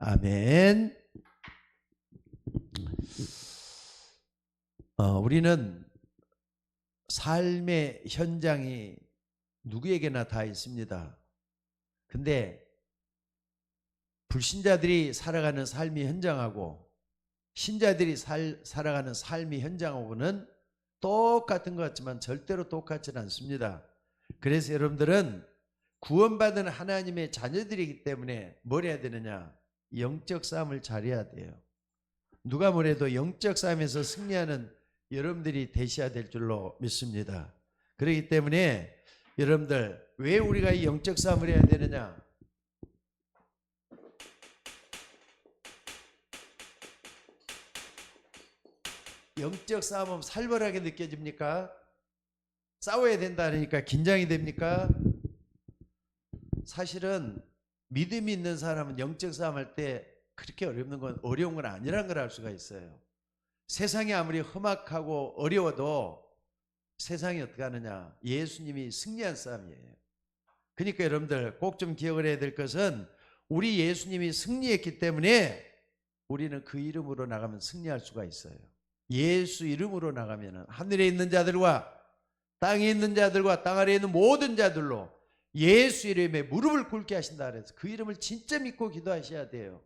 아멘. 우리는 삶의 현장이 누구에게나 다 있습니다. 근데 불신자들이 살아가는 삶의 현장하고 신자들이 살아가는 삶의 현장하고는 똑같은 것 같지만 절대로 똑같지는 않습니다. 그래서 여러분들은 구원받은 하나님의 자녀들이기 때문에 뭘 해야 되느냐? 영적 싸움을 잘해야 돼요. 누가 뭐래도 영적 싸움에서 승리하는 여러분들이 되셔야 될 줄로 믿습니다. 그렇기 때문에 여러분들 왜 우리가 이 영적 싸움을 해야 되느냐? 영적 싸움은 살벌하게 느껴집니까? 싸워야 된다니까 긴장이 됩니까? 사실은 믿음이 있는 사람은 영적 싸움할 때 그렇게 어려운 건 아니라는 걸 알 수가 있어요. 세상이 아무리 험악하고 어려워도 세상이 어떻게 하느냐? 예수님이 승리한 싸움이에요. 그러니까 여러분들 꼭 좀 기억을 해야 될 것은 우리 예수님이 승리했기 때문에 우리는 그 이름으로 나가면 승리할 수가 있어요. 예수 이름으로 나가면 하늘에 있는 자들과 땅에 있는 자들과 땅 아래에 있는 모든 자들로 예수 이름에 무릎을 꿇게 하신다 그래서 그 이름을 진짜 믿고 기도하셔야 돼요.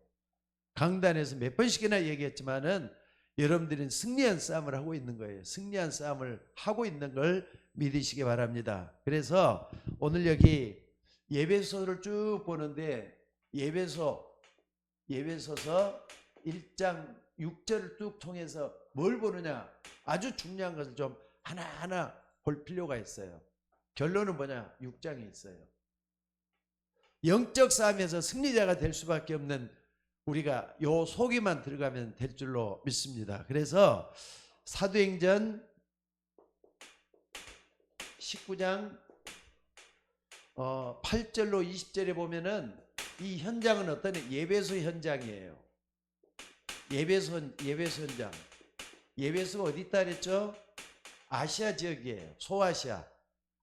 강단에서 몇 번씩이나 얘기했지만은 여러분들은 승리한 싸움을 하고 있는 거예요. 승리한 싸움을 하고 있는 걸 믿으시기 바랍니다. 그래서 오늘 여기 예배소를 쭉 보는데 예배소서 1장 6절을 쭉 통해서 뭘 보느냐? 아주 중요한 것을 좀 하나하나 볼 필요가 있어요. 결론은 뭐냐? 6장에 있어요. 영적 싸움에서 승리자가 될 수밖에 없는 우리가 요 속에만 들어가면 될 줄로 믿습니다. 그래서 사도행전 19장 8절로 20절에 보면은 이 현장은 어떤 예배소 현장이에요. 예배소 현장. 예배소가 어디 있다 그랬죠? 아시아 지역이에요. 소아시아.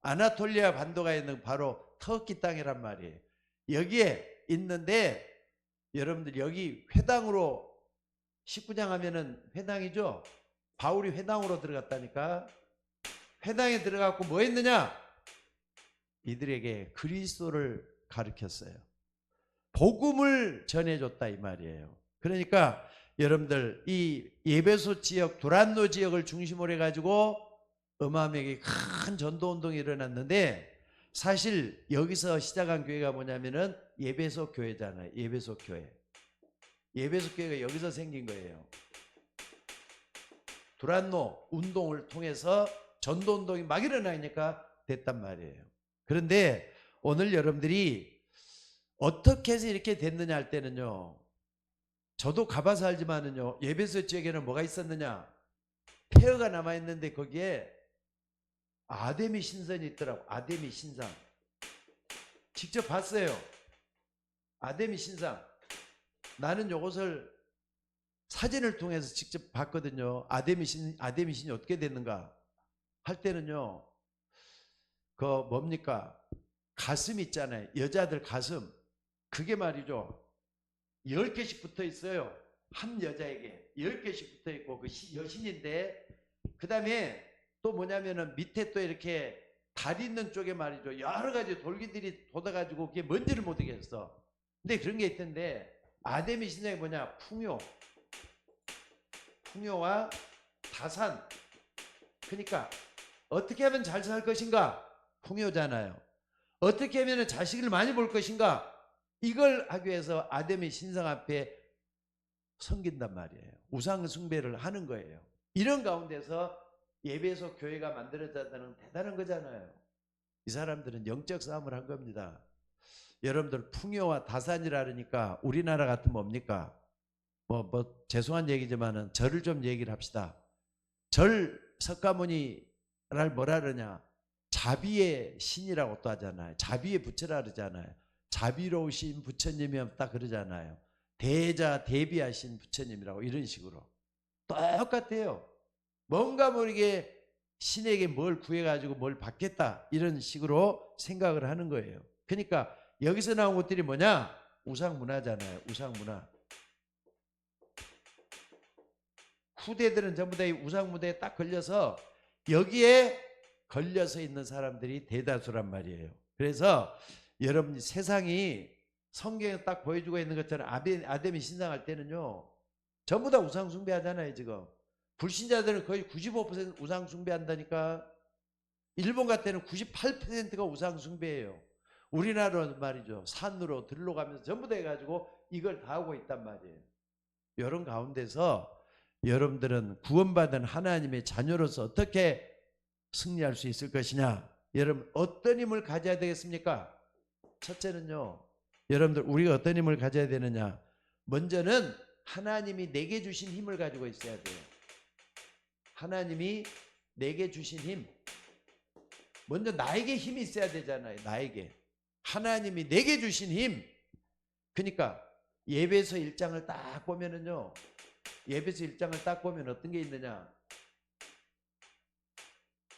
아나톨리아 반도가 있는 바로 터키 땅이란 말이에요. 여기에 있는데 여러분들 여기 회당으로 19장 하면은 회당이죠. 바울이 회당으로 들어갔다니까. 회당에 들어갔고 뭐 했느냐? 이들에게 그리스도를 가르쳤어요. 복음을 전해줬다 이 말이에요. 그러니까 여러분들 이 예배소 지역 두란노 지역을 중심으로 해가지고 어마어마하게 큰 전도운동이 일어났는데 사실 여기서 시작한 교회가 뭐냐면은 예배소 교회잖아요. 예배소 교회. 예배소 교회가 여기서 생긴 거예요. 두란노 운동을 통해서 전도운동이 막 일어나니까 됐단 말이에요. 그런데 오늘 여러분들이 어떻게 해서 이렇게 됐느냐 할 때는요. 저도 가봐서 알지만은요. 예배소 지역에는 뭐가 있었느냐. 폐허가 남아있는데 거기에 아데미 신선이 있더라고. 아데미 신상. 직접 봤어요. 아데미 신상. 나는 요것을 사진을 통해서 직접 봤거든요. 아데미 신이 어떻게 됐는가 할 때는요. 그 뭡니까? 가슴 있잖아요. 여자들 가슴. 그게 말이죠. 10개씩 붙어 있어요. 한 여자에게 10개씩 붙어 있고 그 여신인데 그 다음에 또 뭐냐면은 밑에 또 이렇게 달 있는 쪽에 말이죠. 여러 가지 돌기들이 돋아가지고 그게 뭔지를 모르겠어. 근데 그런 게 있던데 아데미 신상이 뭐냐? 풍요와 다산. 그러니까 어떻게 하면 잘 살 것인가? 풍요잖아요. 어떻게 하면 자식을 많이 볼 것인가? 이걸 하기 위해서 아데미 신상 앞에 섬긴단 말이에요. 우상 숭배를 하는 거예요. 이런 가운데서 예배소 교회가 만들어졌다는 대단한 거잖아요. 이 사람들은 영적 싸움을 한 겁니다. 여러분들 풍요와 다산이라 그러니까 우리나라 같은 뭡니까? 죄송한 얘기지만은 절을 좀 얘기를 합시다. 절 석가모니를 뭐라 그러냐? 자비의 신이라고 또 하잖아요. 자비의 부처라 그러잖아요. 자비로우신 부처님이 딱 그러잖아요. 대자 대비하신 부처님이라고 이런 식으로 똑같아요. 뭔가 모르게 신에게 뭘 구해가지고 뭘 받겠다 이런 식으로 생각을 하는 거예요. 그러니까 여기서 나온 것들이 뭐냐? 우상문화잖아요. 우상문화. 후대들은 전부 다 이 우상 무대에 딱 걸려서 여기에 걸려서 있는 사람들이 대다수란 말이에요. 그래서 여러분 세상이 성경에 딱 보여주고 있는 것처럼 아담이 신앙할 때는요 전부 다 우상 숭배하잖아요. 지금 불신자들은 거의 95% 우상 숭배한다니까. 일본 같은 때는 98%가 우상 숭배예요. 우리나라는 말이죠. 산으로 들로 가면서 전부 다 해가지고 이걸 다 하고 있단 말이에요. 이런 가운데서 여러분들은 구원받은 하나님의 자녀로서 어떻게 승리할 수 있을 것이냐? 여러분 어떤 힘을 가져야 되겠습니까? 첫째는요. 여러분들 우리가 어떤 힘을 가져야 되느냐? 먼저는 하나님이 내게 주신 힘을 가지고 있어야 돼요. 하나님이 내게 주신 힘. 먼저 나에게 힘이 있어야 되잖아요. 나에게. 하나님이 내게 주신 힘. 그러니까 예배서 1장을 딱 보면은요. 예배서 1장을 딱 보면 어떤 게 있느냐?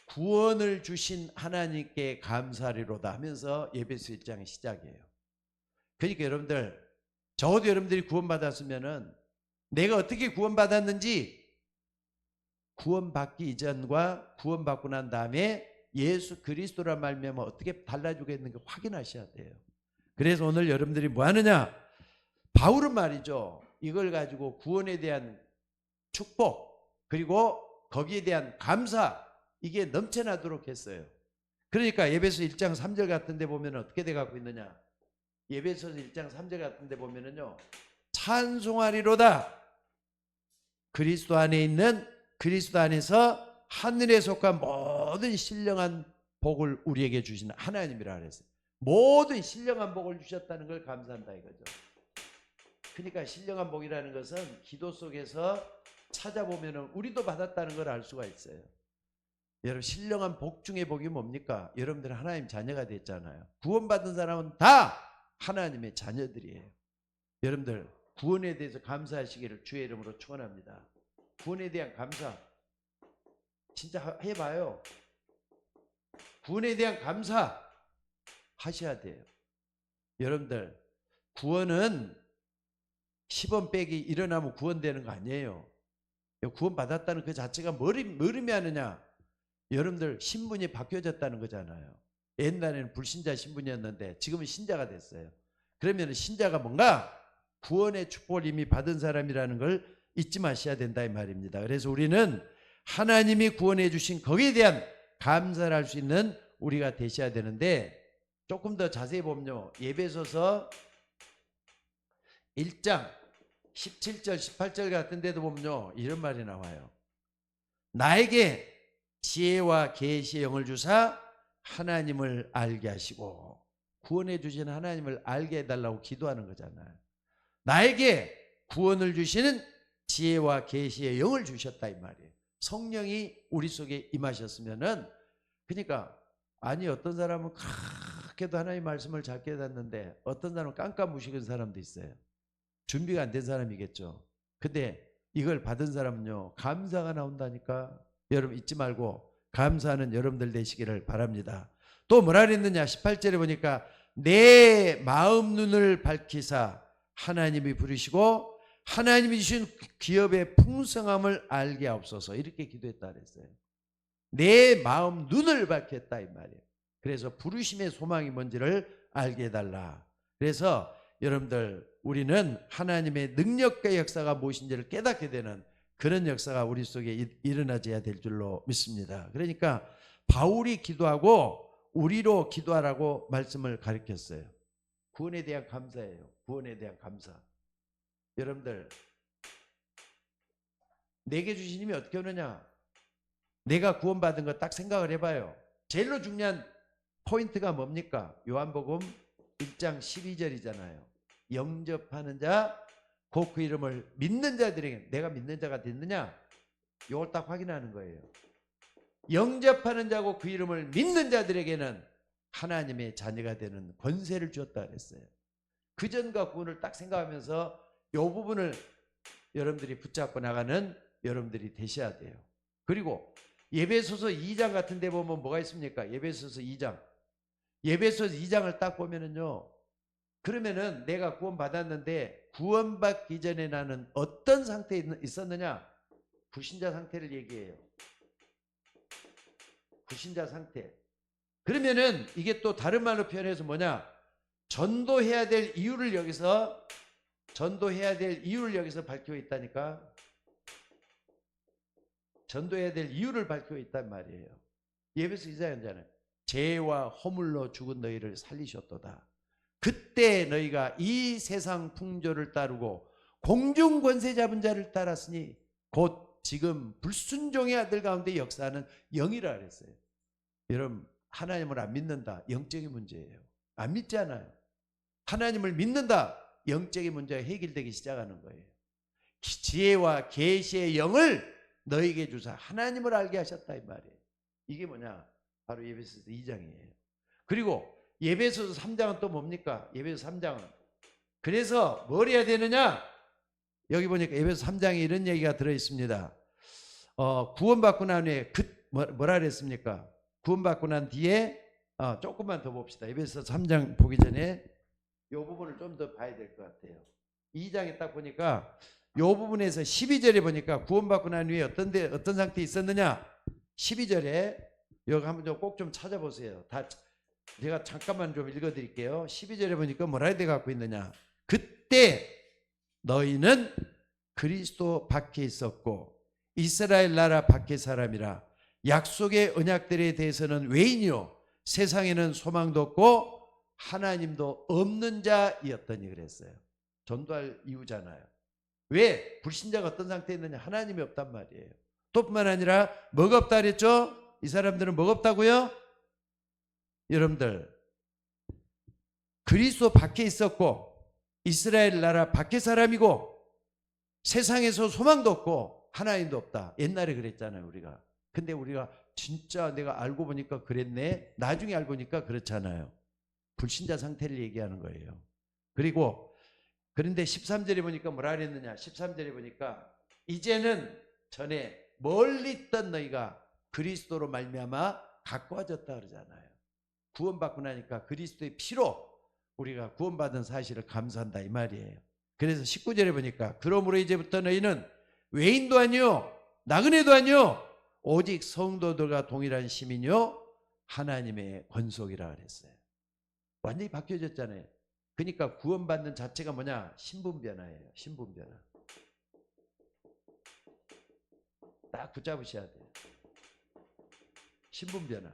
구원을 주신 하나님께 감사리로다 하면서 예배서 1장의 시작이에요. 그러니까 여러분들 적어도 여러분들이 구원받았으면은 내가 어떻게 구원받았는지 구원받기 이전과 구원받고 난 다음에 예수 그리스도라 말미암아 어떻게 달라지겠는가 확인하셔야 돼요. 그래서 오늘 여러분들이 뭐 하느냐? 바울은 말이죠. 이걸 가지고 구원에 대한 축복 그리고 거기에 대한 감사 이게 넘쳐나도록 했어요. 그러니까 예배서 1장 3절 같은 데 보면 어떻게 돼 갖고 있느냐? 예배서 1장 3절 같은 데 보면은요. 찬송하리로다. 그리스도 안에 있는 그리스도 안에서 하늘에 속한 모든 신령한 복을 우리에게 주시는 하나님이라 그랬어요. 모든 신령한 복을 주셨다는 걸 감사한다 이거죠. 그러니까 신령한 복이라는 것은 기도 속에서 찾아보면 우리도 받았다는 걸 알 수가 있어요. 여러분 신령한 복 중의 복이 뭡니까? 여러분들 하나님 자녀가 됐잖아요. 구원받은 사람은 다 하나님의 자녀들이에요. 여러분들 구원에 대해서 감사하시기를 주의 이름으로 축원합니다. 구원에 대한 감사 진짜 해봐요. 구원에 대한 감사 하셔야 돼요. 여러분들 구원은 10원 빼기 일어나면 구원되는 거 아니에요. 구원받았다는 그 자체가 뭘 의미하느냐? 여러분들 신분이 바뀌어졌다는 거잖아요. 옛날에는 불신자 신분이었는데 지금은 신자가 됐어요. 그러면 신자가 뭔가 구원의 축복을 이미 받은 사람이라는 걸 잊지 마셔야 된다 이 말입니다. 그래서 우리는 하나님이 구원해 주신 거기에 대한 감사를 할 수 있는 우리가 되셔야 되는데 조금 더 자세히 보면요. 예배소서 1장 17절 18절 같은 데도 보면요. 이런 말이 나와요. 나에게 지혜와 계시의 영을 주사 하나님을 알게 하시고 구원해 주신 하나님을 알게 해달라고 기도하는 거잖아요. 나에게 구원을 주시는 지혜와 계시의 영을 주셨다 이 말이에요. 성령이 우리 속에 임하셨으면은 그러니까 아니 어떤 사람은 그렇게도 하나님의 말씀을 잘 깨닫는데 어떤 사람은 깜깜무식한 사람도 있어요. 준비가 안 된 사람이겠죠. 근데 이걸 받은 사람은요 감사가 나온다니까. 여러분 잊지 말고 감사하는 여러분들 되시기를 바랍니다. 또 뭐라 그랬느냐 18절에 보니까 내 마음 눈을 밝히사 하나님이 부르시고 하나님이 주신 기업의 풍성함을 알게 하옵소서 이렇게 기도했다 그랬어요. 내 마음 눈을 밝혔다 이 말이에요. 그래서 부르심의 소망이 뭔지를 알게 해달라. 그래서 여러분들 우리는 하나님의 능력과 역사가 무엇인지를 깨닫게 되는 그런 역사가 우리 속에 일어나져야 될 줄로 믿습니다. 그러니까 바울이 기도하고 우리로 기도하라고 말씀을 가르쳤어요. 구원에 대한 감사예요. 구원에 대한 감사. 여러분들 내게 주신 힘이 어떻게 오느냐? 내가 구원받은 거 딱 생각을 해봐요. 제일로 중요한 포인트가 뭡니까? 요한복음 1장 12절이잖아요. 영접하는 자 곧 그 이름을 믿는 자들에게 내가 믿는 자가 됐느냐? 이걸 딱 확인하는 거예요. 영접하는 자고 그 이름을 믿는 자들에게는 하나님의 자녀가 되는 권세를 주었다 그랬어요. 그전과 구원을 딱 생각하면서 이 부분을 여러분들이 붙잡고 나가는 여러분들이 되셔야 돼요. 그리고 예배소서 2장 같은 데 보면 뭐가 있습니까? 예배소서 2장. 예배소서 2장을 딱 보면은요. 그러면은 내가 구원받았는데 구원받기 전에 나는 어떤 상태에 있었느냐? 불신자 상태를 얘기해요. 불신자 상태. 그러면은 이게 또 다른 말로 표현해서 뭐냐? 전도해야 될 이유를 여기서 밝히고 있다니까. 전도해야 될 이유를 밝히고 있단 말이에요. 예배서 이사야잖아요. 죄와 허물로 죽은 너희를 살리셨도다. 그때 너희가 이 세상 풍조를 따르고 공중 권세 잡은 자를 따랐으니 곧 지금 불순종의 아들 가운데 역사하는 영이라 그랬어요. 여러분, 하나님을 안 믿는다. 영적인 문제예요. 안 믿잖아요. 하나님을 믿는다. 영적인 문제가 해결되기 시작하는 거예요. 지혜와 계시의 영을 너에게 주사 하나님을 알게 하셨다 이 말이에요. 이게 뭐냐? 바로 예배소서 2장이에요. 그리고 예배소서 3장은 또 뭡니까? 예배소서 3장은 그래서 뭘 해야 되느냐? 여기 보니까 예배소서 3장에 이런 얘기가 들어있습니다. 구원받고 난 후에 뭐라 그랬습니까? 구원받고 난 뒤에 조금만 더 봅시다. 예배소서 3장 보기 전에 이 부분을 좀 더 봐야 될 것 같아요. 2장에 딱 보니까 이 부분에서 12절에 보니까 구원받고 난 후에 어떤 상태에 있었느냐? 12절에 여기 한번 꼭 좀 찾아보세요. 제가 잠깐만 좀 읽어드릴게요. 12절에 보니까 뭐라 돼 갖고 있느냐? 그때 너희는 그리스도 밖에 있었고 이스라엘 나라 밖의 사람이라 약속의 언약들에 대해서는 외인이요 세상에는 소망도 없고 하나님도 없는 자이었더니 그랬어요. 전도할 이유잖아요. 왜? 불신자가 어떤 상태에 있느냐? 하나님이 없단 말이에요. 또 뿐만 아니라 뭐가 없다 그랬죠? 이 사람들은 뭐가 없다고요? 여러분들 그리스도 밖에 있었고 이스라엘 나라 밖의 사람이고 세상에서 소망도 없고 하나님도 없다. 옛날에 그랬잖아요 우리가. 근데 우리가 진짜 내가 알고 보니까 그랬네. 나중에 알고 보니까 그렇잖아요. 불신자 상태를 얘기하는 거예요. 그리고 그런데 13절에 보니까 뭐라 그랬느냐? 13절에 보니까 이제는 전에 멀리 있던 너희가 그리스도로 말미암아 가까워졌다 그러잖아요. 구원받고 나니까 그리스도의 피로 우리가 구원받은 사실을 감사한다 이 말이에요. 그래서 19절에 보니까 그러므로 이제부터 너희는 외인도 아니요 나그네도 아니요 오직 성도들과 동일한 시민이요 하나님의 권속이라 그랬어요. 완전히 바뀌어졌잖아요. 그러니까 구원받는 자체가 뭐냐? 신분변화예요. 신분변화. 딱 붙잡으셔야 돼요. 신분변화.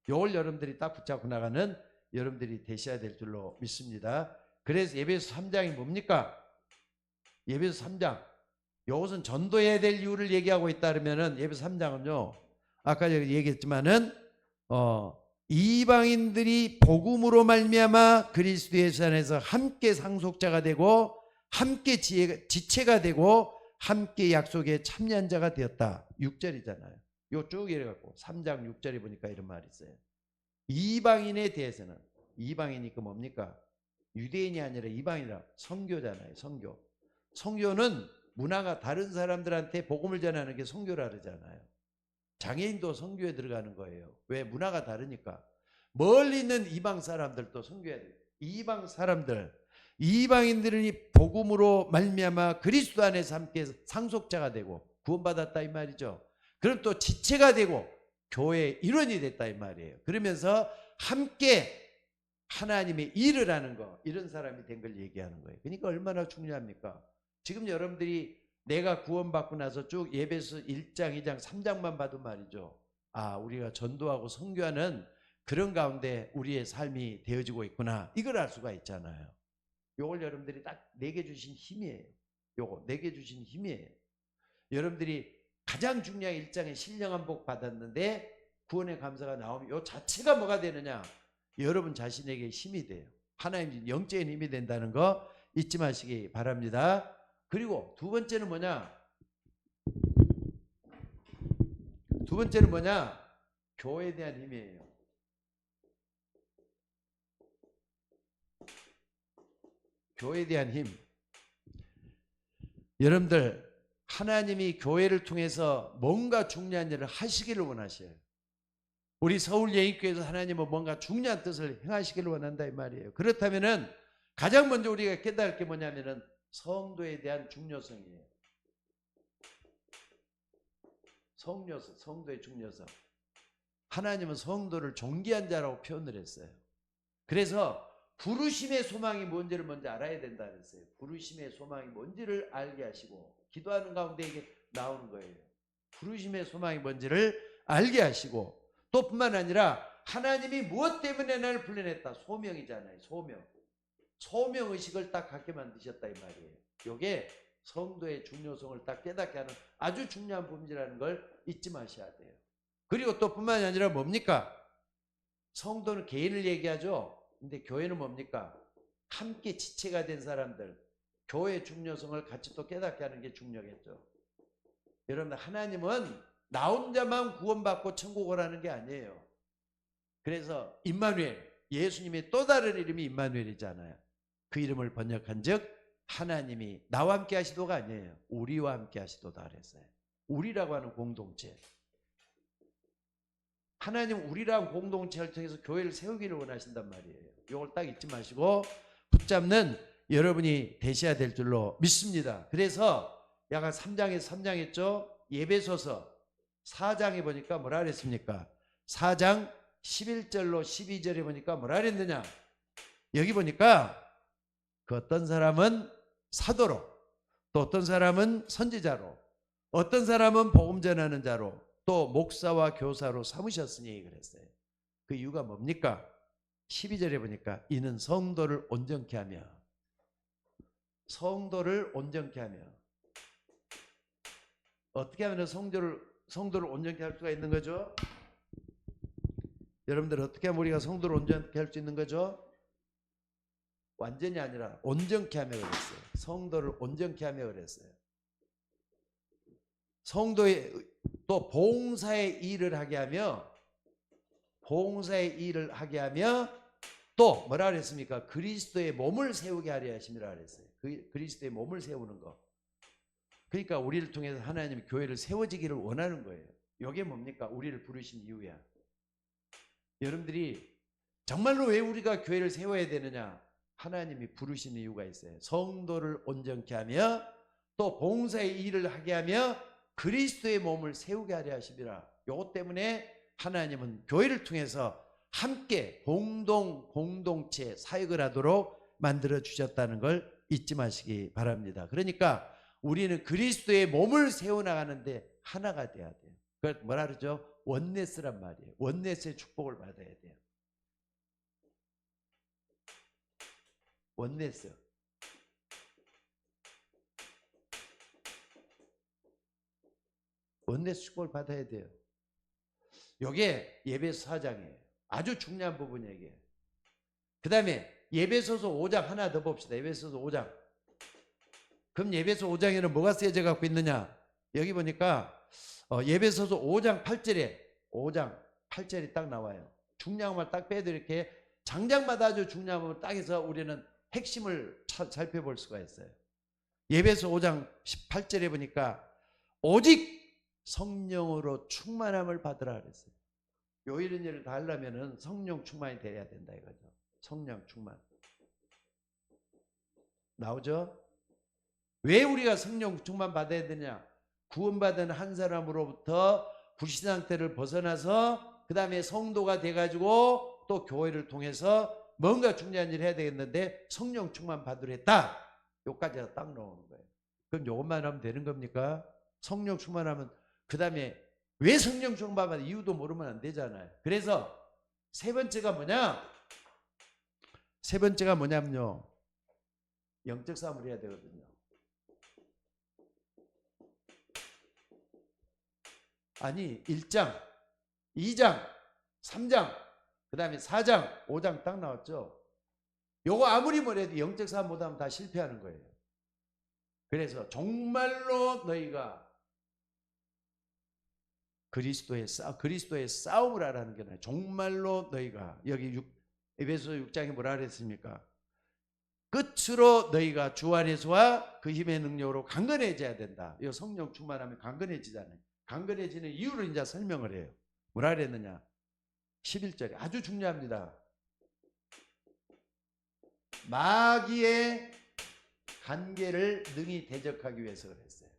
요걸 여러분들이 딱 붙잡고 나가는 여러분들이 되셔야 될 줄로 믿습니다. 그래서 예배소 3장이 뭡니까? 예배소 3장. 요것은 전도해야 될 이유를 얘기하고 있다 그러면은 예배소 3장은요. 아까 제가 얘기했지만은 이방인들이 복음으로 말미암아 그리스도 예수 안에서 함께 상속자가 되고 함께 지체가 되고 함께 약속에 참여한 자가 되었다. 6절이잖아요. 요 쭉 이래갖고 3장 6절에 보니까 이런 말이 있어요. 이방인에 대해서는 이방이니까 뭡니까? 유대인이 아니라 이방인이라 선교잖아요. 선교. 선교는 문화가 다른 사람들한테 복음을 전하는 게 선교라 그러잖아요. 장애인도 선교에 들어가는 거예요. 왜? 문화가 다르니까. 멀리 있는 이방 사람들도 선교해야 돼요. 이방 사람들, 이방인들이 복음으로 말미암아 그리스도 안에서 함께 상속자가 되고 구원받았다 이 말이죠. 그럼 또 지체가 되고 교회의 일원이 됐다 이 말이에요. 그러면서 함께 하나님의 일을 하는 거, 이런 사람이 된 걸 얘기하는 거예요. 그러니까 얼마나 중요합니까? 지금 여러분들이 내가 구원받고 나서 쭉 예배서 1장, 2장, 3장만 봐도 말이죠. 우리가 전도하고 선교하는 그런 가운데 우리의 삶이 되어지고 있구나. 이걸 알 수가 있잖아요. 요걸 여러분들이 딱 내게 주신 힘이에요. 요거 내게 주신 힘이에요. 여러분들이 가장 중요한 1장에 신령한 복 받았는데 구원의 감사가 나오면 요 자체가 뭐가 되느냐? 여러분 자신에게 힘이 돼요. 하나님 영적인 힘이 된다는 거 잊지 마시기 바랍니다. 그리고 두 번째는 뭐냐? 두 번째는 뭐냐? 교회에 대한 힘이에요. 교회에 대한 힘. 여러분들 하나님이 교회를 통해서 뭔가 중요한 일을 하시기를 원하셔요. 우리 서울예인교회에서 하나님은 뭔가 중요한 뜻을 행하시기를 원한다 이 말이에요. 그렇다면은 가장 먼저 우리가 깨달을 게 뭐냐면은 성도에 대한 중요성이에요. 성녀석, 성도의 중녀석. 하나님은 성도를 존귀한 자라고 표현을 했어요. 그래서 부르심의 소망이 뭔지를 먼저 알아야 된다 그랬어요. 부르심의 소망이 뭔지를 알게 하시고, 기도하는 가운데 이게 나오는 거예요. 부르심의 소망이 뭔지를 알게 하시고, 또 뿐만 아니라 하나님이 무엇 때문에 나를 불러냈다. 소명이잖아요. 소명의식을 딱 갖게 만드셨다 이 말이에요. 이게 성도의 중요성을 딱 깨닫게 하는 아주 중요한 범죄라는 걸 잊지 마셔야 돼요. 그리고 또 뿐만이 아니라 뭡니까? 성도는 개인을 얘기하죠. 근데 교회는 뭡니까? 함께 지체가 된 사람들, 교회의 중요성을 같이 또 깨닫게 하는 게 중요하겠죠. 여러분들, 하나님은 나 혼자만 구원받고 천국을 하는 게 아니에요. 그래서 임마누엘, 예수님의 또 다른 이름이 임마누엘이잖아요. 그 이름을 번역한 즉 하나님이 나와 함께 하시도가 아니에요. 우리와 함께 하시도다 그랬어요. 우리라고 하는 공동체. 하나님 우리랑 공동체를 통해서 교회를 세우기를 원하신단 말이에요. 이걸 딱 잊지 마시고 붙잡는 여러분이 되셔야 될 줄로 믿습니다. 그래서 약간 3장 했죠. 예배소서 4장에 보니까 뭐라 그랬습니까? 4장 11절로 12절에 보니까 뭐라 그랬느냐? 여기 보니까 그 어떤 사람은 사도로, 또 어떤 사람은 선지자로, 어떤 사람은 복음 전하는 자로, 또 목사와 교사로 삼으셨으니 그랬어요. 그 이유가 뭡니까? 12절에 보니까 이는 성도를 온전케 하며, 성도를 온전케 하며. 어떻게 하면 성도를 온전케 할 수가 있는 거죠? 여러분들, 어떻게 하면 우리가 성도를 온전케 할 수 있는 거죠? 완전히 아니라 온전케 하며 그랬어요. 성도를 온전케 하며 그랬어요. 성도의 또 봉사의 일을 하게 하며, 봉사의 일을 하게 하며, 또 뭐라 그랬습니까? 그리스도의 몸을 세우게 하려 하심이라 그랬어요. 그리스도의 몸을 세우는 거. 그러니까 우리를 통해서 하나님이 교회를 세워지기를 원하는 거예요. 이게 뭡니까? 우리를 부르신 이유야. 여러분들이 정말로 왜 우리가 교회를 세워야 되느냐? 하나님이 부르신 이유가 있어요. 성도를 온전케 하며, 또 봉사의 일을 하게 하며, 그리스도의 몸을 세우게 하려 하심이라. 요것 때문에 하나님은 교회를 통해서 함께 공동체 사역을 하도록 만들어 주셨다는 걸 잊지 마시기 바랍니다. 그러니까 우리는 그리스도의 몸을 세워나가는데 하나가 돼야 돼요. 그걸 뭐라 그러죠? 원네스란 말이에요. 원네스의 축복을 받아야 돼요. 원네스. 원네스 축복을 받아야 돼요. 이게 예배소 4장이에요. 아주 중요한 부분이에요. 그 다음에 예배소서 5장 하나 더 봅시다. 예배소서 5장. 그럼 예배소 5장에는 뭐가 쓰여져 갖고 있느냐? 여기 보니까 예배소서 5장 8절이 딱 나와요. 중요한 말 딱 빼도 이렇게 장장마다 아주 중요한 말 딱 해서 우리는 핵심을 살펴볼 수가 있어요. 예배소 5장 18절에 보니까 오직 성령으로 충만함을 받으라 그랬어요. 요 이런 일을 다 하려면은 성령 충만이 돼야 된다 이거죠. 성령 충만. 나오죠? 왜 우리가 성령 충만 받아야 되냐? 구원받은 한 사람으로부터 불신 상태를 벗어나서 그 다음에 성도가 돼가지고 또 교회를 통해서 뭔가 중요한 일을 해야 되겠는데 성령 충만 받으려 했다. 요까지가 딱 나오는 거예요. 그럼 요것만 하면 되는 겁니까? 성령 충만하면 그 다음에 왜 성령 충만받는 이유도 모르면 안 되잖아요. 그래서 세 번째가 뭐냐면요. 영적 싸움을 해야 되거든요. 아니 1장, 2장, 3장, 그 다음에 4장, 5장 딱 나왔죠. 요거 아무리 뭐래도 영적 싸움 못하면 다 실패하는 거예요. 그래서 정말로 너희가 그리스도의 싸움을 하라는 게 아니라 정말로 너희가 여기 에베소 6장에 뭐라 그랬습니까? 끝으로 너희가 주 안에서와 그 힘의 능력으로 강건해져야 된다. 이 성령 충만하면 강건해지잖아요. 강건해지는 이유를 이제 설명을 해요. 뭐라 그랬느냐? 11절에 아주 중요합니다. 마귀의 관계를 능히 대적하기 위해서 그랬어요.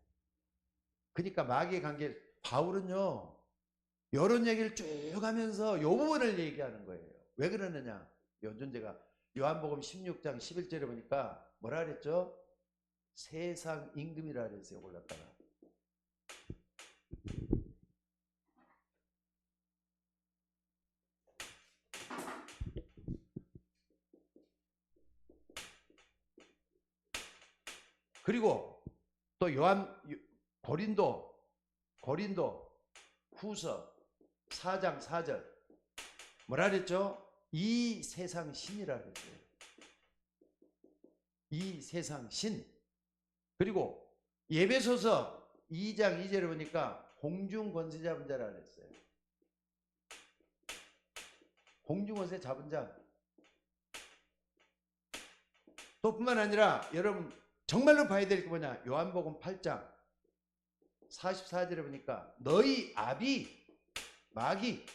그러니까 마귀의 관계 바울은요 이런 얘기를 쭉 하면서 요 부분을 얘기하는 거예요. 왜 그러느냐? 요즘 제가 요한복음 16장 11절에 보니까 뭐라 그랬죠? 세상 임금이라 그랬어요. 올랐다가. 그리고 또 고린도 후서 4장 4절 뭐라 그랬죠? 이 세상 신이라 그랬어요. 이 세상 신. 그리고 예배소서 2장 2절에 보니까 공중 권세 잡은 자라 그랬어요. 공중 권세 잡은 자. 또 뿐만 아니라 여러분 정말로 봐야 될 게 뭐냐? 요한복음 8장 44절에 보니까 너희 아비 마귀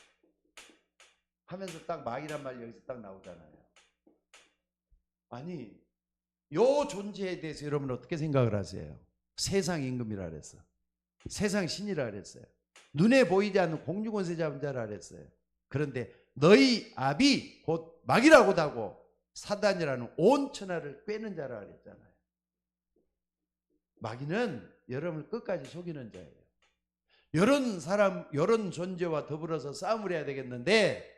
하면서 딱 마귀란 말이 여기서 딱 나오잖아요. 아니 요 존재에 대해서 여러분 어떻게 생각을 하세요? 세상 임금이라 그랬어. 세상 신이라 그랬어요. 눈에 보이지 않는 공중권세 잡은 자라 그랬어요. 그런데 너희 아비 곧 마귀라고도 하고 사단이라는 온 천하를 꿰는 자라 그랬잖아요. 마귀는 여러분을 끝까지 속이는 자예요. 이런 사람, 이런 존재와 더불어서 싸움을 해야 되겠는데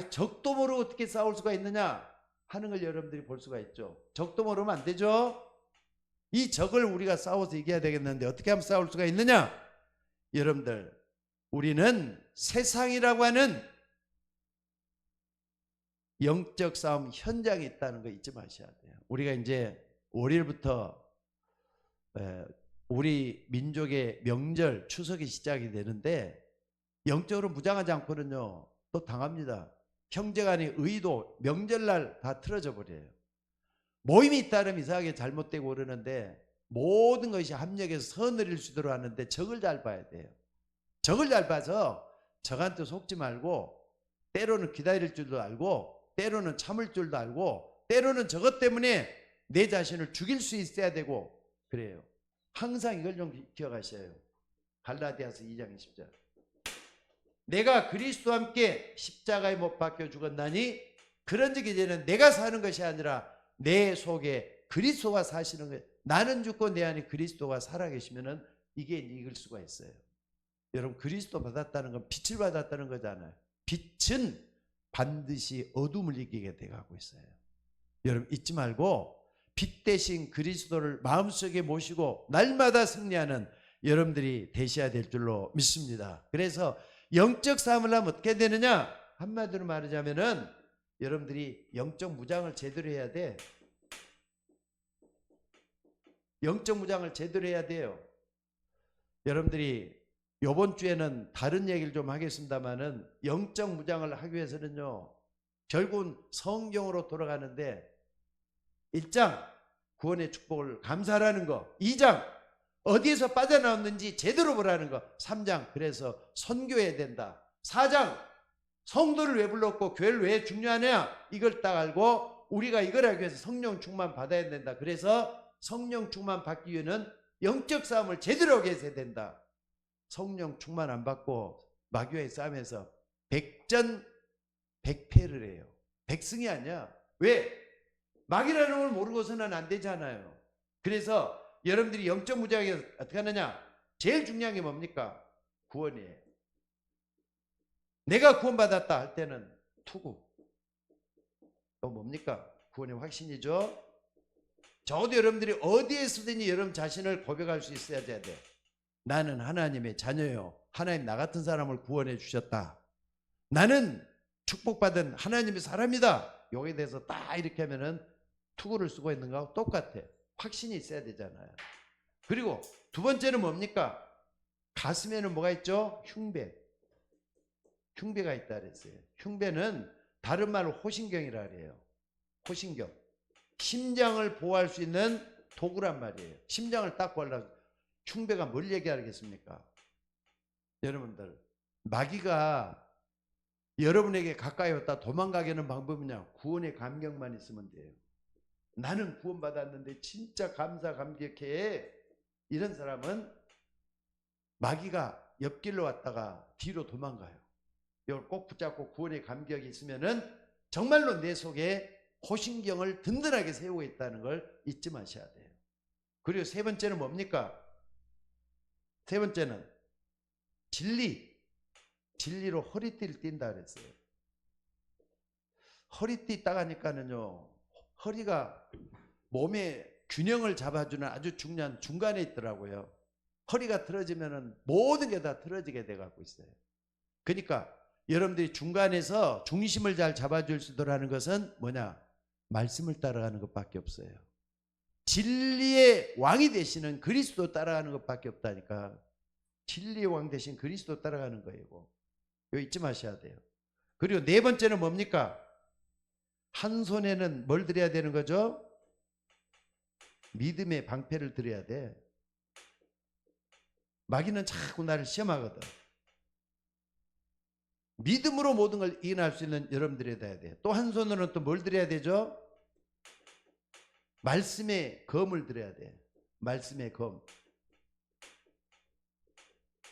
적도 모르고 어떻게 싸울 수가 있느냐 하는 걸 여러분들이 볼 수가 있죠. 적도 모르면 안 되죠. 이 적을 우리가 싸워서 이겨야 되겠는데 어떻게 하면 싸울 수가 있느냐? 여러분들 우리는 세상이라고 하는 영적 싸움 현장에 있다는 거 잊지 마셔야 돼요. 우리가 이제 월요일부터 우리 민족의 명절 추석이 시작이 되는데 영적으로 무장하지 않고는요 또 당합니다. 형제간의 의도 명절날 다 틀어져 버려요. 모임이 따르면 이상하게 잘못되고 그러는데 모든 것이 합력해서 선을 이룰 수 있도록 하는데 적을 잘 봐야 돼요. 적을 잘 봐서 적한테 속지 말고 때로는 기다릴 줄도 알고 때로는 참을 줄도 알고 때로는 저것 때문에 내 자신을 죽일 수 있어야 되고 그래요. 항상 이걸 좀 기억하셔요. 갈라디아서 2장 20절 내가 그리스도와 함께 십자가에 못 박혀 죽었나니 그런즉 이제는 내가 사는 것이 아니라 내 속에 그리스도가 사시는 거예요. 나는 죽고 내 안에 그리스도가 살아계시면은 이게 이길 수가 있어요. 여러분 그리스도 받았다는 건 빛을 받았다는 거잖아요. 빛은 반드시 어둠을 이기게 돼가고 있어요. 여러분 잊지 말고 빛 대신 그리스도를 마음속에 모시고 날마다 승리하는 여러분들이 되셔야 될 줄로 믿습니다. 그래서 영적 싸움을 하면 어떻게 되느냐? 한마디로 말하자면은 여러분들이 영적 무장을 제대로 해야 돼. 영적 무장을 제대로 해야 돼요. 여러분들이 이번 주에는 다른 얘기를 좀 하겠습니다만은 영적 무장을 하기 위해서는요 결국은 성경으로 돌아가는데 1장 구원의 축복을 감사하라는 거, 2장 어디에서 빠져나왔는지 제대로 보라는 거, 3장 그래서 선교해야 된다, 4장 성도를 왜 불렀고 교회를 왜 중요하냐 이걸 딱 알고 우리가 이걸 하기 위해서 성령 충만 받아야 된다. 그래서 성령 충만 받기 위해서는 영적 싸움을 제대로 하게 해야 된다. 성령 충만 안 받고 마귀와의 싸움에서 백전백패를 해요. 백승이 아니야. 왜? 마귀라는 걸 모르고서는 안 되잖아요. 그래서 여러분들이 영적 무장에 어떻게 하느냐? 제일 중요한 게 뭡니까? 구원이에요. 내가 구원받았다 할 때는 투구. 또 뭡니까? 구원의 확신이죠. 적어도 여러분들이 어디에서든지 여러분 자신을 고백할 수 있어야 돼. 나는 하나님의 자녀요. 하나님 나 같은 사람을 구원해 주셨다. 나는 축복받은 하나님의 사람이다. 여기에 대해서 딱 이렇게 하면은 투구를 쓰고 있는 거하고 똑같아. 확신이 있어야 되잖아요. 그리고 두 번째는 뭡니까? 가슴에는 뭐가 있죠? 흉배. 흉배가 있다 그랬어요. 흉배는 다른 말로 호신경이라 그래요. 호신경. 심장을 보호할 수 있는 도구란 말이에요. 심장을 딱 보호하려고. 흉배가 뭘 얘기하겠습니까? 여러분들 마귀가 여러분에게 가까이 왔다 도망가게 하는 방법이냐? 구원의 감격만 있으면 돼요. 나는 구원받았는데 진짜 감사 감격해. 이런 사람은 마귀가 옆길로 왔다가 뒤로 도망가요. 이걸 꼭 붙잡고 구원의 감격이 있으면은 정말로 내 속에 호신경을 든든하게 세우고 있다는 걸 잊지 마셔야 돼요. 그리고 세 번째는 뭡니까? 세 번째는 진리로 허리띠를 띈다 그랬어요. 허리띠 딱 하니까는요, 허리가 몸의 균형을 잡아주는 아주 중요한 중간에 있더라고요. 허리가 틀어지면은 모든 게 다 틀어지게 돼 갖고 있어요. 그러니까 여러분들이 중간에서 중심을 잘 잡아줄 수 있도록 하는 것은 뭐냐? 말씀을 따라가는 것밖에 없어요. 진리의 왕이 되시는 그리스도 따라가는 것밖에 없다니까. 진리의 왕 되신 그리스도 따라가는 거예요. 이거 잊지 마셔야 돼요. 그리고 네 번째는 뭡니까? 한 손에는 뭘 드려야 되는 거죠? 믿음의 방패를 드려야 돼. 마귀는 자꾸 나를 시험하거든. 믿음으로 모든 걸 이겨낼 수 있는 여러분들이 돼야 돼. 또 한 손으로는 또 뭘 드려야 되죠? 말씀의 검을 드려야 돼. 말씀의 검.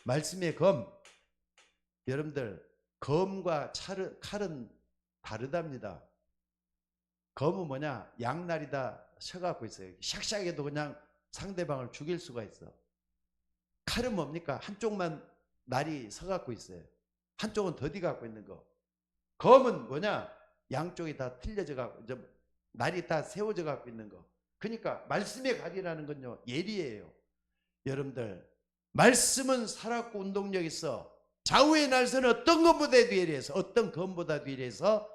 말씀의 검. 여러분들, 검과 칼은 다르답니다. 검은 뭐냐? 양날이다 쳐갖고 있어요. 샥샥해도 그냥 상대방을 죽일 수가 있어. 칼은 뭡니까? 한쪽만 날이 서갖고 있어요. 한쪽은 더디 갖고 있는 거. 검은 뭐냐? 양쪽이 다 틀려져 갖고, 날이 다 세워져 갖고 있는 거. 그러니까 말씀의 칼이라는 건요, 예리해요. 여러분들, 말씀은 살았고 운동력 있어. 좌우의 날선 어떤 것보다도 예리해서, 어떤 검보다도 예리해서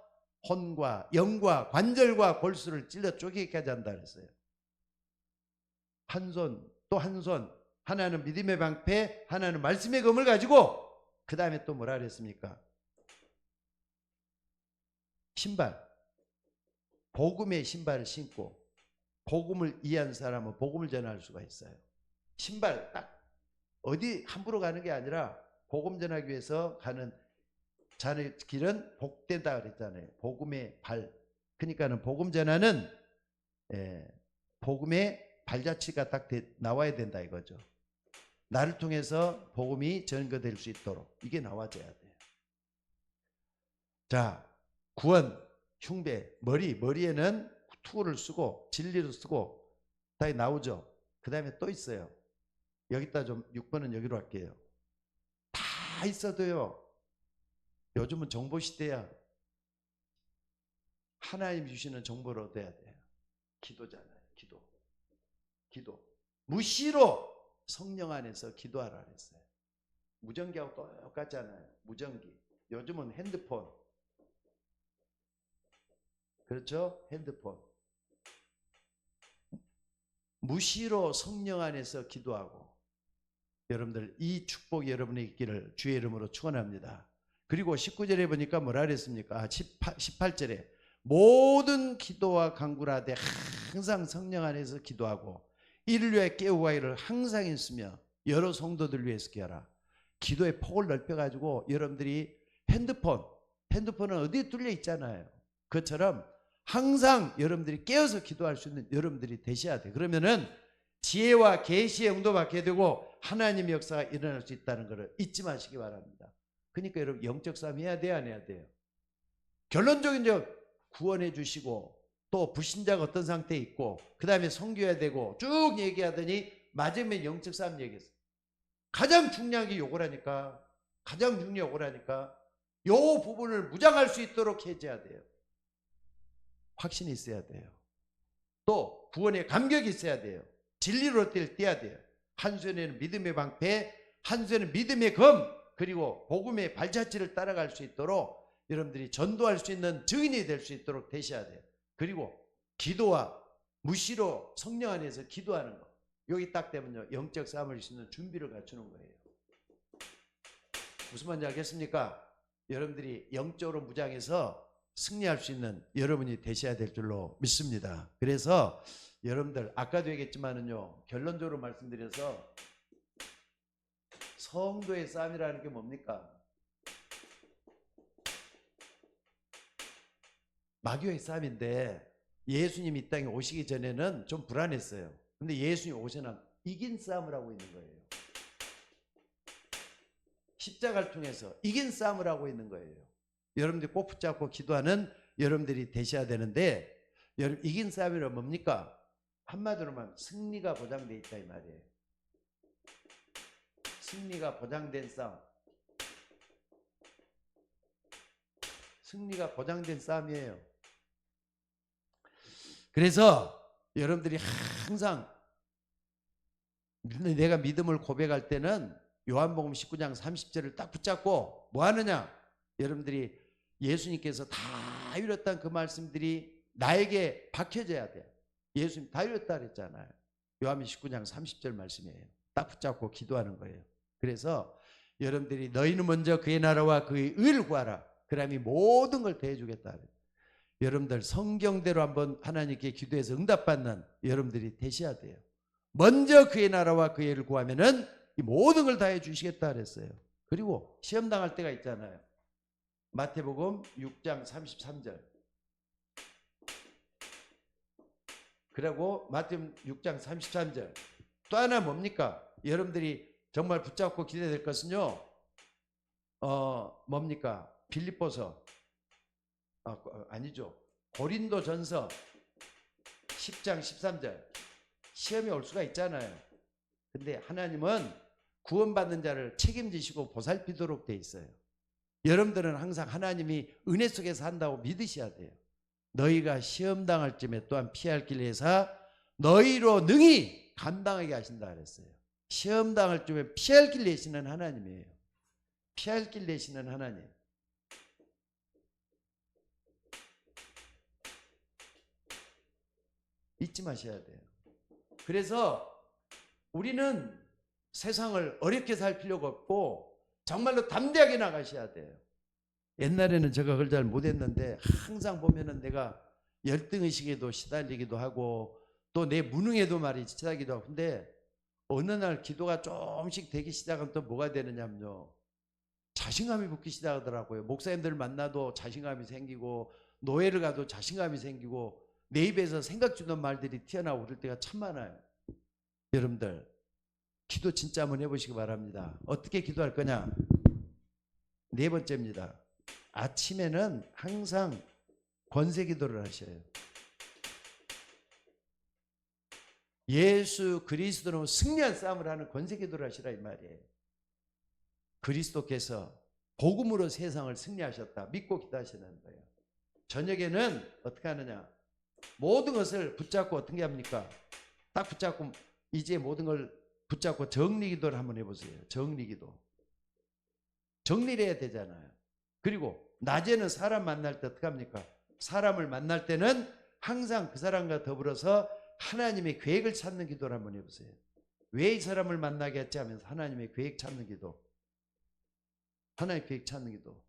혼과 영과 관절과 골수를 찔러 쪼개기까지 한다 그랬어요. 한 손, 또 한 손. 하나는 믿음의 방패, 하나는 말씀의 검을 가지고, 그 다음에 또 뭐라 그랬습니까? 신발. 복음의 신발을 신고 복음을 이해한 사람은 복음을 전할 수가 있어요. 신발 딱 어디 함부로 가는 게 아니라 복음 전하기 위해서 가는 자의 길은 복되다 그랬잖아요. 복음의 발. 그러니까는 복음 전하는 복음의 발자취가 딱 나와야 된다 이거죠. 나를 통해서 복음이 전거될 수 있도록 이게 나와줘야 돼요. 자, 구원, 흉배, 머리에는 투구를 쓰고 진리를 쓰고 다 나오죠. 그 다음에 또 있어요. 여기다 좀 6번은 여기로 할게요. 다 있어도요. 요즘은 정보 시대야. 하나님 주시는 정보를 얻어야 돼요. 기도잖아요. 기도. 무시로 성령 안에서 기도하라 그랬어요. 무전기하고 똑같잖아요. 무전기. 요즘은 핸드폰. 그렇죠? 핸드폰. 무시로 성령 안에서 기도하고 여러분들 이 축복이 여러분에 있기를 주의 이름으로 축원합니다. 그리고 19절에 보니까 뭐라 그랬습니까? 18절에 모든 기도와 간구를 하되 항상 성령 안에서 기도하고 이를 위해 깨우고 가기를 항상 있으며 여러 성도들 위해서 기하라. 기도의 폭을 넓혀가지고 여러분들이 핸드폰은 어디에 뚫려 있잖아요. 그것처럼 항상 여러분들이 깨어서 기도할 수 있는 여러분들이 되셔야 돼. 그러면은 지혜와 계시의 응도 받게 되고 하나님의 역사가 일어날 수 있다는 것을 잊지 마시기 바랍니다. 그러니까 여러분 영적 싸움 해야 돼요, 안 해야 돼요? 결론적인 구원해 주시고 또 불신자가 어떤 상태에 있고 그 다음에 섬겨야 되고 쭉 얘기하더니 마지막에 영적 싸움 얘기했어요. 가장 중요한 게 요거라니까. 요 부분을 무장할 수 있도록 해줘야 돼요. 확신이 있어야 돼요. 또 구원의 감격이 있어야 돼요. 진리로 떼야 돼요. 한 손에는 믿음의 방패, 한 손에는 믿음의 검, 그리고 복음의 발자취를 따라갈 수 있도록 여러분들이 전도할 수 있는 증인이 될 수 있도록 되셔야 돼요. 그리고 기도와 무시로 성령 안에서 기도하는 거. 여기 딱 되면요. 영적 싸움을 수 있는 준비를 갖추는 거예요. 무슨 말인지 알겠습니까? 여러분들이 영적으로 무장해서 승리할 수 있는 여러분이 되셔야 될 줄로 믿습니다. 그래서 여러분들 아까도 얘기했지만은요. 결론적으로 말씀드려서 성도의 싸움이라는 게 뭡니까? 마귀의 싸움인데 예수님이 이 땅에 오시기 전에는 좀 불안했어요. 근데 예수님이 오셔나 이긴 싸움을 하고 있는 거예요. 십자가를 통해서 이긴 싸움을 하고 있는 거예요. 여러분들이 꼭 붙잡고 기도하는 여러분들이 되셔야 되는데, 여러분 이긴 싸움이란 뭡니까? 한마디로 말하면 승리가 보장되어 있다 이 말이에요. 승리가 보장된 싸움. 승리가 보장된 싸움이에요. 그래서 여러분들이 항상 내가 믿음을 고백할 때는 요한복음 19장 30절을 딱 붙잡고 뭐 하느냐? 여러분들이 예수님께서 다 이뤘다는 그 말씀들이 나에게 박혀져야 돼요. 예수님 다 이뤘다 그랬잖아요. 요한복음 19장 30절 말씀이에요. 딱 붙잡고 기도하는 거예요. 그래서 여러분들이 너희는 먼저 그의 나라와 그의 의를 구하라. 그러면 모든 걸 더해주겠다. 여러분들 성경대로 한번 하나님께 기도해서 응답받는 여러분들이 되셔야 돼요. 먼저 그의 나라와 그의 의를 구하면은 이 모든 걸 다 해주시겠다 그랬어요. 그리고 시험 당할 때가 있잖아요. 마태복음 6장 33절. 그리고 마태복음 6장 33절. 또 하나 뭡니까? 여러분들이 정말 붙잡고 기대야 될 것은요. 뭡니까? 빌립보서 아니죠. 고린도전서 10장 13절. 시험이 올 수가 있잖아요. 근데 하나님은 구원받는 자를 책임지시고 보살피도록 돼 있어요. 여러분들은 항상 하나님이 은혜 속에서 한다고 믿으셔야 돼요. 너희가 시험 당할 쯤에 또한 피할 길 내사 너희로 능히 감당하게 하신다 그랬어요. 시험 당할 쯤에 피할 길 내시는 하나님이에요. 피할 길 내시는 하나님. 잊지 마셔야 돼요. 그래서 우리는 세상을 어렵게 살 필요가 없고 정말로 담대하게 나가셔야 돼요. 옛날에는 제가 그걸 잘 못했는데 항상 보면은 내가 열등의식에도 시달리기도 하고 또 내 무능에도 말이 시달리기도 하고, 근데 어느 날 기도가 조금씩 되기 시작하면 또 뭐가 되느냐면요, 자신감이 붙기 시작하더라고요. 목사님들 만나도 자신감이 생기고 노예를 가도 자신감이 생기고 내 입에서 생각 주는 말들이 튀어나오고 그럴 때가 참 많아요. 여러분들 기도 진짜 한번 해보시기 바랍니다. 어떻게 기도할 거냐? 네 번째입니다. 아침에는 항상 권세 기도를 하셔요. 예수 그리스도로 승리한 싸움을 하는 권세 기도를 하시라 이 말이에요. 그리스도께서 복음으로 세상을 승리하셨다 믿고 기도하시는 거예요. 저녁에는 어떻게 하느냐? 모든 것을 붙잡고 어떻게 합니까? 딱 붙잡고 이제 모든 걸 붙잡고 정리기도를 한번 해보세요. 정리기도. 정리를 해야 되잖아요. 그리고 낮에는 사람 만날 때 어떻게 합니까? 사람을 만날 때는 항상 그 사람과 더불어서 하나님의 계획을 찾는 기도를 한번 해보세요. 왜 이 사람을 만나게 했지 하면서 하나님의 계획 찾는 기도. 하나님의 계획 찾는 기도.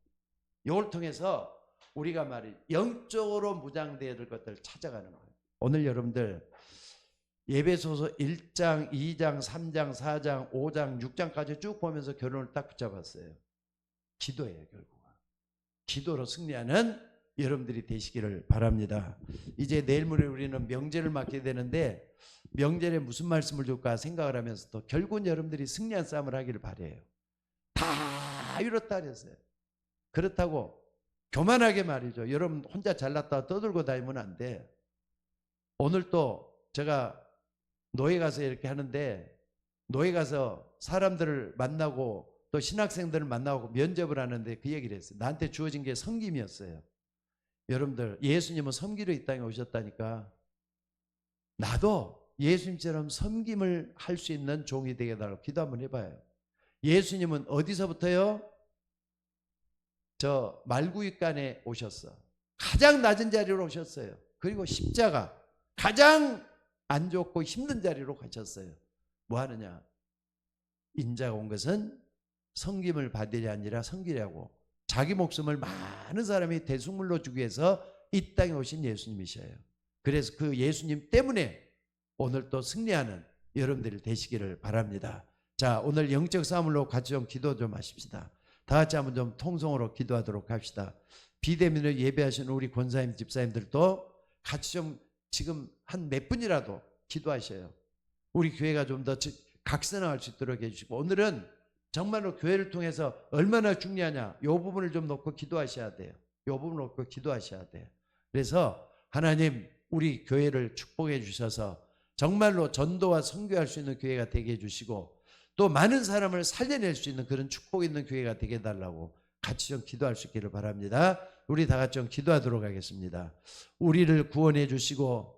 이걸 통해서 우리가 영적으로 무장되어야 될 것들을 찾아가는 거예요. 오늘 여러분들 예배소서 1장, 2장, 3장, 4장, 5장, 6장까지 쭉 보면서 결론을 딱 붙잡았어요. 기도예요, 결국은. 기도로 승리하는 여러분들이 되시기를 바랍니다. 이제 내일 모레 우리는 명제를 맡게 되는데 명제에 무슨 말씀을 줄까 생각을 하면서 또 결국은 여러분들이 승리한 싸움을 하기를 바라요. 다 이뤘다 그랬어요. 그렇다고 교만하게 말이죠. 여러분 혼자 잘났다 떠들고 다니면 안 돼. 오늘 또 제가 노예 가서 이렇게 하는데 노예 가서 사람들을 만나고 또 신학생들을 만나고 면접을 하는데 그 얘기를 했어요. 나한테 주어진 게 섬김이었어요. 여러분들 예수님은 섬기러 이 땅에 오셨다니까 나도 예수님처럼 섬김을 할 수 있는 종이 되게 해달라고 기도 한번 해봐요. 예수님은 어디서부터요? 저 말구윗간에 오셨어. 가장 낮은 자리로 오셨어요. 그리고 십자가 가장 안 좋고 힘든 자리로 가셨어요. 뭐 하느냐? 인자가 온 것은 섬김을 받으려 아니라 섬기려고 자기 목숨을 많은 사람이 대속물로 주기 위해서 이 땅에 오신 예수님이셔요. 그래서 그 예수님 때문에 오늘 또 승리하는 여러분들이 되시기를 바랍니다. 자, 오늘 영적 싸움으로 같이 좀 기도 좀 하십시다. 다 같이 한번 좀 통성으로 기도하도록 합시다. 비대면으로 예배하시는 우리 권사님, 집사님들도 같이 좀 지금 한 몇 분이라도 기도하셔요. 우리 교회가 좀 더 각성할 수 있도록 해주시고 오늘은 정말로 교회를 통해서 얼마나 중요하냐, 이 부분을 좀 놓고 기도하셔야 돼요. 이 부분을 놓고 기도하셔야 돼요. 그래서 하나님 우리 교회를 축복해 주셔서 정말로 전도와 선교할 수 있는 교회가 되게 해주시고 또 많은 사람을 살려낼 수 있는 그런 축복 있는 교회가 되게 해달라고 같이 좀 기도할 수 있기를 바랍니다. 우리 다 같이 좀 기도하도록 하겠습니다. 우리를 구원해 주시고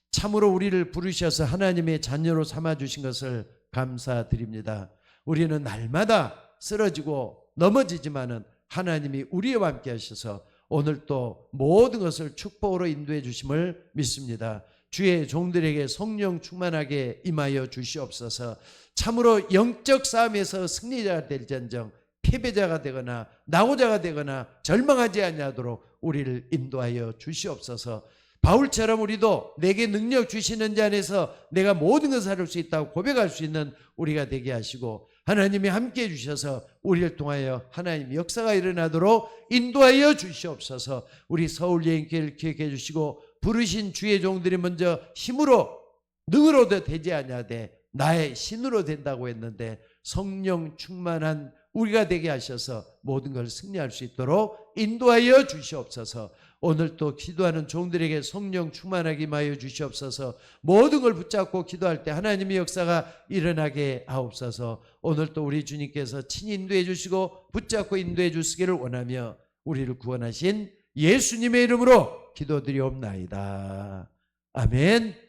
참으로 우리를 부르셔서 하나님의 자녀로 삼아주신 것을 감사드립니다. 우리는 날마다 쓰러지고 넘어지지만은 하나님이 우리와 함께 하셔서 오늘 또 모든 것을 축복으로 인도해 주심을 믿습니다. 주의 종들에게 성령 충만하게 임하여 주시옵소서. 참으로 영적 싸움에서 승리자가 될지언정 패배자가 되거나 낙오자가 되거나 절망하지 아니하도록 우리를 인도하여 주시옵소서. 바울처럼 우리도 내게 능력 주시는 자 안에서 내가 모든 것을 할 수 있다고 고백할 수 있는 우리가 되게 하시고 하나님이 함께해 주셔서 우리를 통하여 하나님 역사가 일어나도록 인도하여 주시옵소서. 우리 서울여행교회를 기억해 주시고 부르신 주의 종들이 먼저 힘으로 능으로도 되지 아니하되 나의 신으로 된다고 했는데 성령 충만한 우리가 되게 하셔서 모든 걸 승리할 수 있도록 인도하여 주시옵소서. 오늘 또 기도하는 종들에게 성령 충만하게 임하여 주시옵소서. 모든 걸 붙잡고 기도할 때 하나님의 역사가 일어나게 하옵소서. 오늘 또 우리 주님께서 친히 인도해 주시고 붙잡고 인도해 주시기를 원하며 우리를 구원하신 예수님의 이름으로 기도드리옵나이다. 아멘.